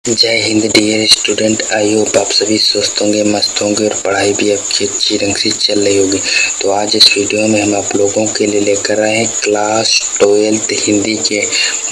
जय Hind dear student. I hope आप सभी स्वस्थ होंगे, मस्त होंगे और पढ़ाई भी आपकी अच्छी ढंग से चल रही होगी। तो आज इस वीडियो में हम आप लोगों के लिए लेकर आए हैं क्लास 12 हिंदी के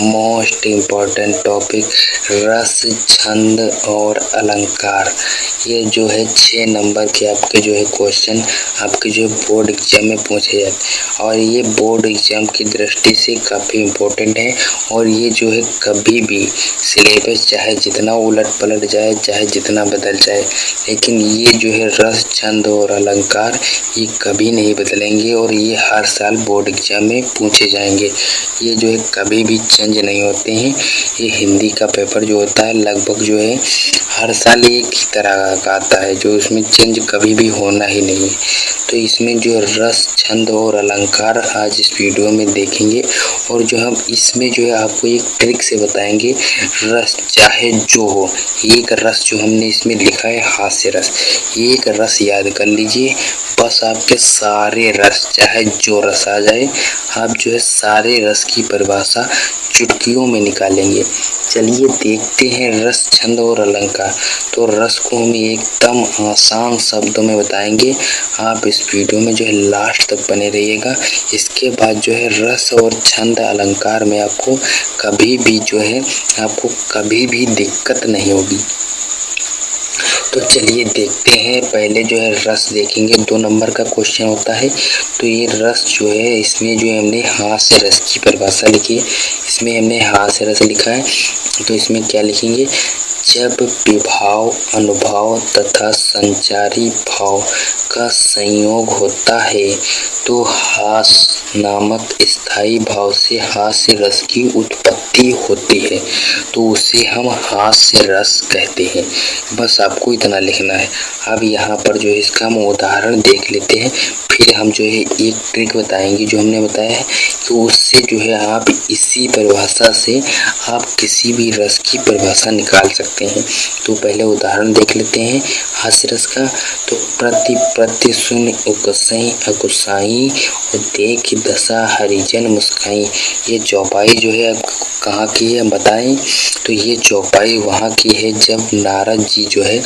मोस्ट इम्पॉर्टेंट टॉपिक रस, छंद और अलंकार। ये जो है 6 नंबर के आपके जो है क्वेश्चन आपके जो बोर्ड एग्जाम में पूछे जाते हैं और ये बोर्ड एग्जाम की दृष्टि से काफ़ी इम्पोर्टेंट है। और ये जो है कभी भी सिलेबस चाहे जितना उलट पलट जाए, चाहे जितना बदल जाए, लेकिन ये जो है रस, छंद और अलंकार ये कभी नहीं बदलेंगे और ये हर साल बोर्ड एग्जाम में पूछे जाएंगे। ये जो है कभी भी चेंज नहीं होते हैं। ये हिंदी का पेपर जो होता है लगभग जो है हर साल एक ही तरह का आता है, जो इसमें चेंज कभी भी होना ही नहीं। तो इसमें जो रस, छंद और अलंकार आज इस वीडियो में देखेंगे और जो हम इसमें जो है आपको एक ट्रिक से बताएंगे। रस चाहे जो हो, एक रस जो हमने इसमें लिखा है हास्य रस, एक रस याद कर लीजिए। बस आपके सारे रस चाहे जो रस आ जाए, आप जो है सारे रस की परिभाषा चुटकियों में निकालेंगे। चलिए देखते हैं रस, छंद और अलंकार। तो रस को हम एकदम आसान शब्दों में बताएंगे। आप इस वीडियो में जो है लास्ट तक बने रहिएगा। इसके बाद जो है रस और छंद अलंकार में आपको कभी भी दिक्कत नहीं होगी। तो चलिए देखते हैं। पहले जो है रस देखेंगे, 2 नंबर का क्वेश्चन होता है। तो ये रस जो है इसमें जो हमने हास्य रस की परिभाषा लिखी है। इसमें हमने हास्य रस लिखा है, तो इसमें क्या लिखेंगे? जब विभाव, अनुभाव तथा संचारी भाव का संयोग होता है तो हास नामक स्थायी भाव से हास्य रस की उत्पत्ति होती है, तो उसे हम हास्य रस कहते हैं। बस आपको इतना लिखना है। अब यहाँ पर जो है इसका हम उदाहरण देख लेते हैं, फिर हम जो है एक ट्रिक बताएंगे जो हमने बताया है, तो उससे जो है आप इसी परिभाषा से आप किसी भी रस की परिभाषा निकाल सकते हैं। तो पहले उदाहरण देख लेते हैं हास्य रस का। तो प्रति प्रति शून्य उकसाई अकुसाई और देख दशा हरिजन मुस्काई। ये चौपाई जो है कहाँ की है बताएं? तो ये चौपाई वहाँ की है जब नारद जी जो है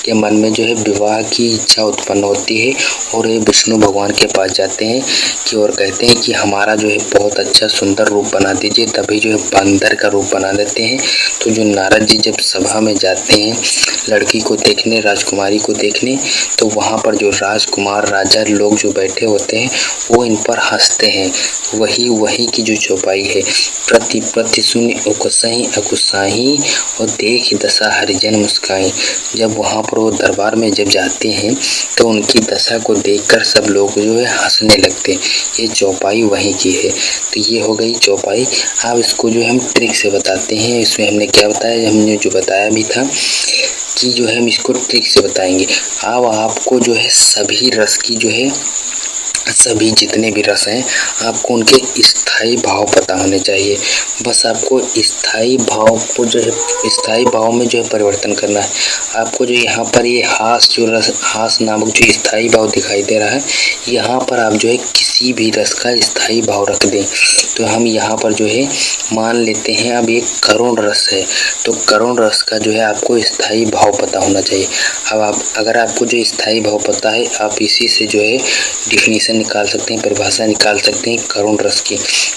के मन में जो है विवाह की इच्छा उत्पन्न होती है और ये विष्णु भगवान के पास जाते हैं कि और कहते हैं कि हमारा जो है बहुत अच्छा सुंदर रूप बना दीजिए। तभी जो है बंदर का रूप बना देते हैं। तो जो नारद जी जब सभा में जाते हैं लड़की को देखने, राजकुमारी को देखने, तो वहाँ पर जो राजकुमार राजा लोग जो बैठे होते हैं वो इन पर हंसते हैं। वही की जो चौपाई है, प्रति प्रति शून्य उकसाई अकुसाई और देख दशा हरिजन मुस्काई। जब वहाँ पर वो दरबार में जब जाते हैं तो उनकी दशा को देखकर सब लोग जो है हंसने लगते। ये चौपाई वहीं की है। तो ये हो गई चौपाई। अब इसको जो है हम ट्रिक से बताते हैं। इसमें हमने क्या बताया, हमने जो बताया भी था कि जो है हम इसको ट्रिक से बताएंगे। अब आपको जो है सभी रस की जो है सभी जितने भी रस हैं आपको उनके स्थायी भाव पता होने चाहिए। बस आपको स्थायी भाव को जो है स्थायी भाव में जो है परिवर्तन करना है। आपको जो यहाँ पर ये हास नामक जो स्थायी भाव दिखाई दे रहा है, यहाँ पर आप जो है किसी भी रस का स्थायी भाव रख दें। तो हम यहाँ पर जो है मान लेते हैं अब एक करुण रस है, तो करुण रस का जो है आपको स्थायी भाव पता होना चाहिए। अब अगर आपको जो स्थायी भाव पता है, आप इसी से जो है डिफिनीशन निकाल सकते हैं, परिभाषा निकाल सकते हैं करुण रस की।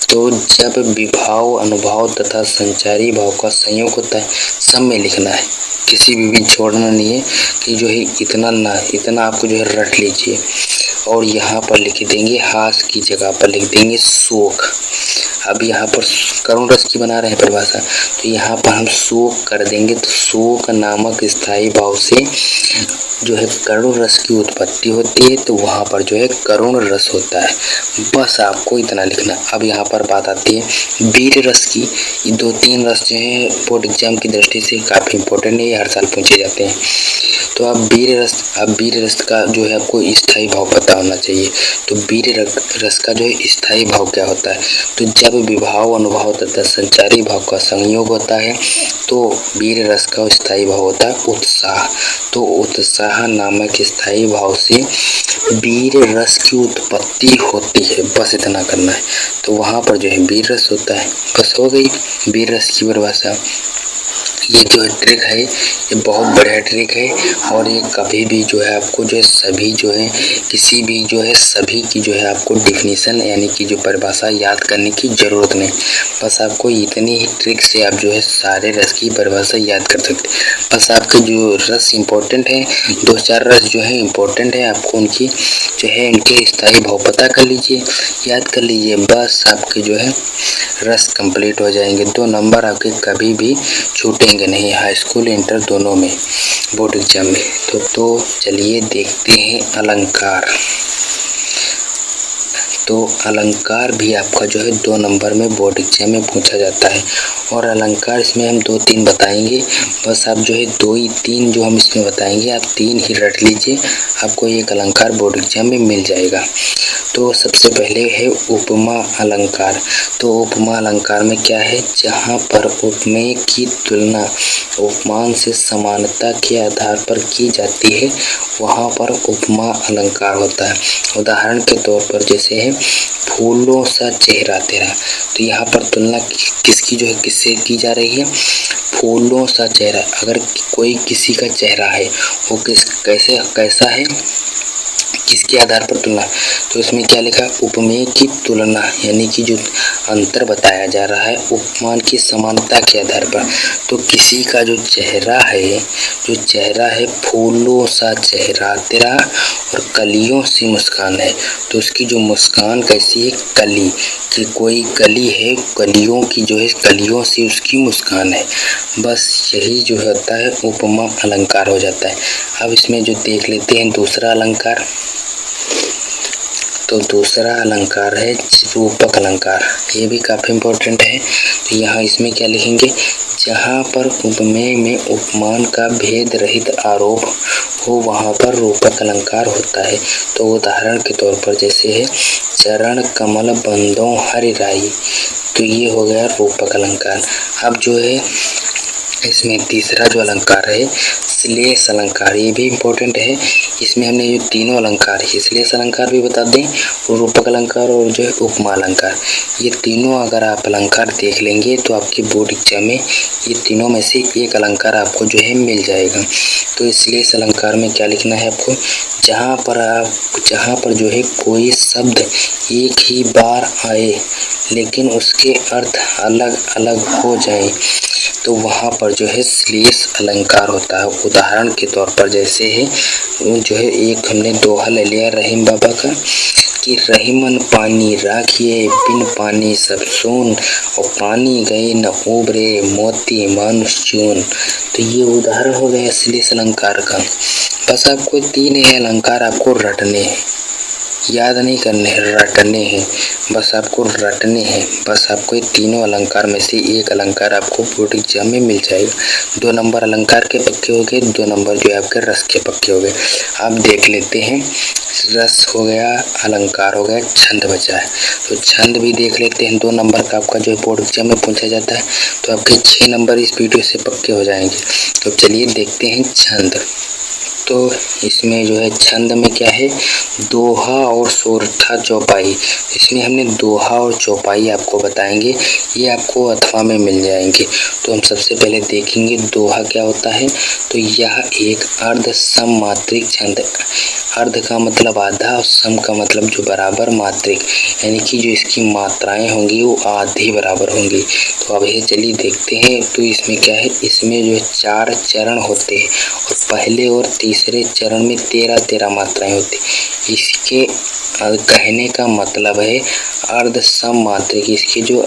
तो जब विभाव, अनुभाव तथा संचारी भाव का संयोग होता है, सब में लिखना है, किसी भी छोड़ना नहीं है कि जो है इतना आपको जो है रट लीजिए। और यहाँ पर लिख देंगे हास की जगह पर लिख देंगे शोक। अब यहाँ पर करुण रस की बना रहे हैं परिभाषा, तो यहाँ पर हम शोक कर देंगे। तो शोक नामक स्थायी भाव से जो है करुण रस की उत्पत्ति होती है, तो वहाँ पर जो है करुण रस होता है। बस आपको इतना लिखना। अब यहाँ पर बात आती है वीर रस की। ये 2-3 रस जो है बोर्ड एग्जाम की दृष्टि से काफ़ी इंपॉर्टेंट है, ये हर साल पूछे जाते हैं। तो अब वीर रस का जो है आपको स्थायी भाव पता होना चाहिए। तो वीर रस का जो है स्थायी भाव क्या होता है? तो जब विभाव, अनुभाव तथा संचारी भाव का संयोग होता है तो वीर रस का स्थायी भाव होता है उत्साह। तो उत्साह नामक स्थायी भाव से वीर रस की उत्पत्ति होती है। बस इतना करना है। तो वहाँ पर जो है वीर रस होता है। बस हो गई वीर रस की परिभाषा। ये जो ट्रिक है ये बहुत बढ़िया ट्रिक है और ये कभी भी जो है आपको जो है सभी जो है किसी भी जो है सभी की जो है आपको डेफिनेशन यानी कि जो परिभाषा याद करने की ज़रूरत नहीं। बस आपको इतनी ही ट्रिक से आप जो है सारे रस की परिभाषा याद कर सकते। बस आपके जो रस इम्पोर्टेंट है 2-4 रस जो है इम्पोर्टेंट है, आपको उनकी जो है उनके स्थायी भाव पता कर लीजिए, याद कर लीजिए, बस आपके जो है रस कंप्लीट हो जाएंगे। 2 नंबर आपके कभी भी छूटेंगे नहीं हाई स्कूल इंटर दोनों में बोर्ड एग्जाम में। तो चलिए देखते हैं अलंकार। तो अलंकार भी आपका जो है 2 नंबर में बोर्ड एग्जाम में पूछा जाता है और अलंकार इसमें हम 2-3 बताएंगे। बस आप जो है 2-3 जो हम इसमें बताएंगे आप 3 ही रट लीजिए, आपको एक अलंकार बोर्ड एग्जाम में मिल जाएगा। तो सबसे पहले है उपमा अलंकार। तो उपमा अलंकार में क्या है, जहाँ पर उपमेय की तुलना उपमान से समानता के आधार पर की जाती है वहाँ पर उपमा अलंकार होता है। उदाहरण के तौर पर जैसे है फूलों सा चेहरा तेरा, तो यहाँ पर तुलना किसकी जो है किससे की जा रही है, फूलों सा चेहरा। अगर कोई किसी का चेहरा है वो कैसा है, किसके आधार पर तुलना, तो इसमें क्या लिखा, उपमेय की तुलना यानी कि जो अंतर बताया जा रहा है उपमान की समानता के आधार पर। तो किसी का जो चेहरा है फूलों सा चेहरा तेरा और कलियों सी मुस्कान है, तो उसकी जो मुस्कान कैसी है, कली कि कोई कली है, कलियों की जो है कलियों से उसकी मुस्कान है। बस यही जो होता है उपमा अलंकार हो जाता है। अब इसमें जो देख लेते हैं दूसरा अलंकार। तो दूसरा अलंकार है रूपक अलंकार, ये भी काफ़ी इम्पोर्टेंट है। तो यहाँ इसमें क्या लिखेंगे, जहाँ पर उपमेय में उपमान का भेद रहित आरोप हो वहाँ पर रूपक अलंकार होता है। तो उदाहरण के तौर पर जैसे है चरण कमल बंदों हरि राई, तो ये हो गया रूपक अलंकार। अब जो है इसमें तीसरा जो अलंकार है श्लेष अलंकार, ये भी इम्पोर्टेंट है। इसमें हमने जो तीनों अलंकार है श्लेष अलंकार भी बता दें और रूपक अलंकार और जो है उपमा अलंकार, ये तीनों अगर आप अलंकार देख लेंगे तो आपके बोर्ड एग्जाम में ये तीनों में से एक अलंकार आपको जो है मिल जाएगा। तो श्लेष अलंकार में क्या लिखना है आपको, जहाँ पर जो है कोई शब्द एक ही बार आए लेकिन उसके अर्थ अलग अलग हो जाए तो वहाँ पर जो है श्लेष अलंकार होता है। उदाहरण के तौर पर जैसे है जो है एक हमने दोहा ले लिया रहीम बाबा का कि रहीमन पानी राखिए बिन पानी सब सोन और पानी गए न उबरे मोती मानुष चून। तो ये उदाहरण हो गया श्लेष अलंकार का। बस आपको 3 अलंकार आपको रटने हैं, याद नहीं करने हैं, रटने हैं। बस आपको रटने हैं, बस आपको ये तीनों अलंकार में से एक अलंकार आपको बोर्ड एग्जाम में मिल जाएगा। 2 नंबर अलंकार के पक्के हो गए, 2 नंबर जो है आपके रस के पक्के हो गए। आप देख लेते हैं रस हो गया, अलंकार हो गया, छंद बचा है। तो छंद भी देख लेते हैं, 2 नंबर का आपका जो है बोर्ड एग्जाम में पूछा जाता है, तो आपके 6 नंबर इस वीडियो से पक्के हो जाएंगे। तो चलिए देखते हैं छंद। तो इसमें जो है छंद में क्या है, दोहा और सोरठा चौपाई। इसमें हमने दोहा और चौपाई आपको बताएंगे, ये आपको अथवा में मिल जाएंगे। तो हम सबसे पहले देखेंगे दोहा क्या होता है। तो यह एक अर्ध सममात्रिक छंद, अर्ध का मतलब आधा और सम का मतलब जो बराबर मात्रिक, यानी कि जो इसकी मात्राएं होंगी वो आधी बराबर होंगी। तो अब ये चलिए देखते हैं। तो इसमें क्या है, इसमें जो है 4 चरण होते हैं और पहले और तीसरे चरण में 13 मात्राएं होती। इसके कहने का मतलब है अर्ध सम मात्रिक। इसके जो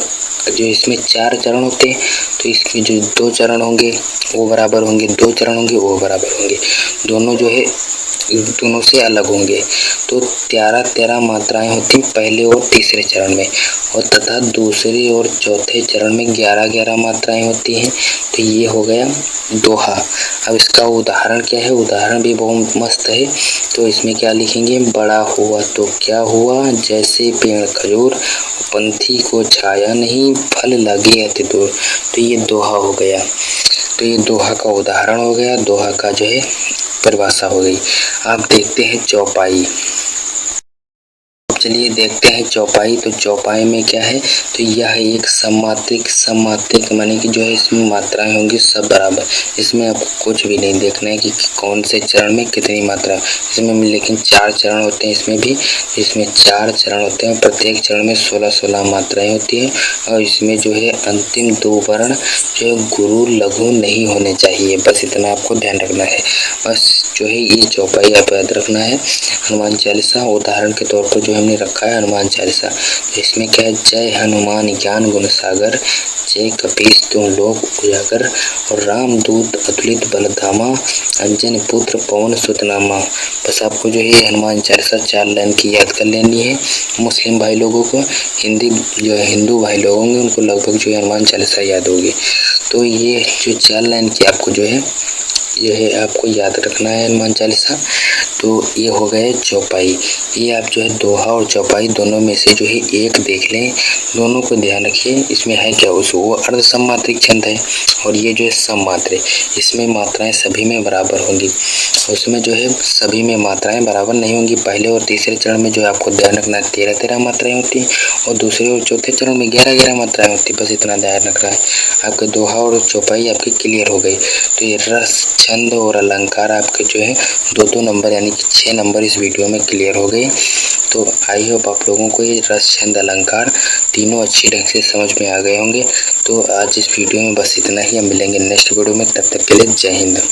इसमें 4 चरण होते हैं तो इसमें जो 2 चरण होंगे वो बराबर होंगे, 2 चरण होंगे वो बराबर होंगे, दोनों जो है दोनों से अलग होंगे। तो 13 मात्राएं होती पहले और तीसरे चरण में और तथा दूसरे और चौथे चरण में 11 मात्राएं होती हैं। तो ये हो गया दोहा। अब इसका उदाहरण क्या है, उदाहरण भी बहुत मस्त है। तो इसमें क्या लिखेंगे, बड़ा हुआ तो क्या हुआ जैसे पेड़ खजूर, पंथी को छाया नहीं फल लगे अति दूर। तो ये दोहा हो गया। तो ये दोहा का उदाहरण हो गया, दोहा का जो है परिभाषा हो गई। आप देखते हैं चौपाई। चलिए देखते हैं चौपाई। तो चौपाई में क्या है, तो यह एक सममात्रिक माने कि जो है इसमें मात्राएं होंगी सब बराबर। इसमें आपको कुछ भी नहीं देखना है कि कौन से चरण में कितनी मात्रा। इसमें लेकिन 4 चरण होते हैं, इसमें 4 चरण होते हैं। प्रत्येक चरण में 16-16 मात्राएं होती है और इसमें जो है अंतिम 2 वर्ण जो है गुरु लघु नहीं होने चाहिए। बस इतना आपको ध्यान रखना है। बस जो है ये चौपाई आप याद रखना है। हनुमान चालीसा उदाहरण के तौर पर जो हमने रखा है हनुमान चालीसा, तो इसमें क्या है, जय हनुमान ज्ञान गुण सागर, जय कपीस तुम लोक उजागर, और राम दूत अतुलित बल धामा, अंजन पुत्र पवन सुत नामा। बस आपको जो है हनुमान चालीसा 4 लाइन की याद कर लेनी है। मुस्लिम भाई लोगों को, हिंदू भाई लोग होंगे उनको लगभग जो है हनुमान चालीसा याद होगी। तो ये जो 4 लाइन की आपको जो है आपको याद रखना है हनुमान चालीसा। तो ये हो गए चौपाई। ये आप जो है दोहा और चौपाई दोनों में से जो है एक देख लें, दोनों को ध्यान रखिए। इसमें है क्या, वो अर्ध सममात्रिक छंद है और ये जो है सममात्रिक, इसमें मात्राएं सभी में बराबर होंगी। उसमें जो है सभी में मात्राएं बराबर नहीं होंगी। पहले और तीसरे चरण में जो है आपको ध्यान रखना है 13-13 मात्राएं होती हैं और दूसरे और चौथे चरण में 11-11 मात्राएं होती है। बस इतना ध्यान रखना है। आपके दोहा और चौपाई आपकी क्लियर हो गई। तो ये रस, छंद और अलंकार आपके जो है 2-2 नंबर यानी कि 6 नंबर इस वीडियो में क्लियर हो गए। तो आई होप आप लोगों को ये रस, छंद, अलंकार तीनों अच्छी ढंग से समझ में आ गए होंगे। तो आज इस वीडियो में बस इतना ही। हम मिलेंगे नेक्स्ट वीडियो में, तब तक के लिए जय हिंद।